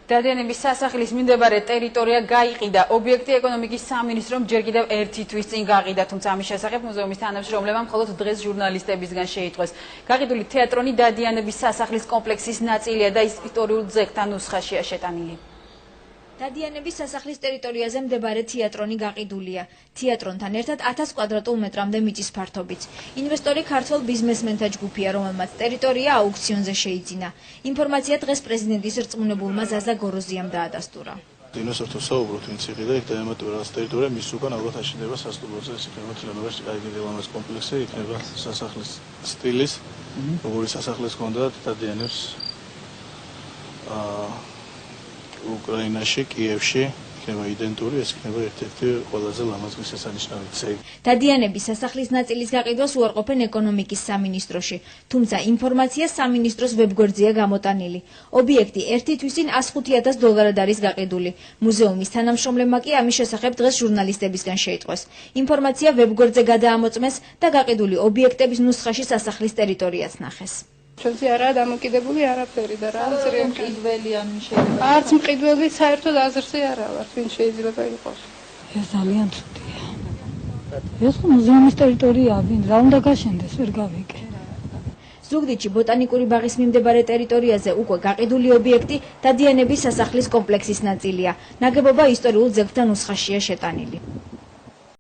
დადიანების სასახლის მიმდებარე ტერიტორია გაიყიდა. ობიექტი ეკონომიკის სამინისტრომ ჯერ კიდევ ერთი თვის წინ გაყიდა, თუმცა ამის შესახებ მუზეუმის თანამშრომლებმა მხოლოდ დღეს ჟურნალისტებისგან შეიტყვეს. გაყიდული თეატრონი დადიანების სასახლის კომპლექსის ნაწილია და ისტორიულ ძეგლთან ნუსხაშია შეტანილი. დადიანების სასახლის ტერიტორიაზე მდებარე თეატრონი გაყიდულია. თეატრონთან ერთად 1000 კვადრატულ მეტრამდე მიწის ფართობით. ინვესტორი ქართველ ბიზნესმენთა ჯგუფია, რომელმაც ტერიტორია აუქციონზე შეიძინა. ინფორმაცია დღეს პრეზიდენტის რწმუნებულმა ზაზა გოროზიამ დაადასტურა. ინვესტორთან საუბრობთ, ვინც იყიდა იქ და ემატება რაღაც ტერიტორია, მის უკან ალბათ აშენდება სასტუმროზე, ეს იქნება თლიანობაში გაიგებულ ამას კომპლექსი, იქნება სასახლის სტილის, როგორი სასახლეს ჰქონდა დადიანებს უკრაინაში, კიევში, იქნება იდენტური, ეს იქნება ერთ-ერთი ყველაზე ლამაზი შესანიშნავი ძეგლი. დადიანების სასახლის ნაწილის გაყიდვას უარყოფენ ეკონომიკის სამინისტროში, თუმცა ინფორმაცია სამინისტროს ვებგვერდზეა გამოტანილი. ობიექტი ერთი თვის წინ $105,000 არის გაყიდული. მუზეუმის თანამშრომლებმა კი ამის შესახებ დღეს ჟურნალისტებისგან შეიტყვეს. ინფორმაცია ვებგვერდზე გადაამოწმეს და გაყიდული ობიექტების ნუსხაში სასახლის ტერიტორიაც ნახეს. ჩვენზე არაა დამოკიდებული არაფერი და რა მყიდველი ან შეიძლება არც მყიდველი საერთოდ აზრზე არა ვარ, ვინ შეიძლება იყოს. ეს ძალიან ცუდია. ეს მუზეუმის ტერიტორიაა, ვინ რა უნდა გაშენდეს, ვერ გავიგე. ზუგდიდში ბოტანიკური ბაღის მიმდებარე ტერიტორიაზე უკვე გაყიდული ობიექტი დადიანების სასახლის კომპლექსის ნაწილია. ნაგებობა ისტორიულ ძეგლთან ნუსხაშია შეტანილი.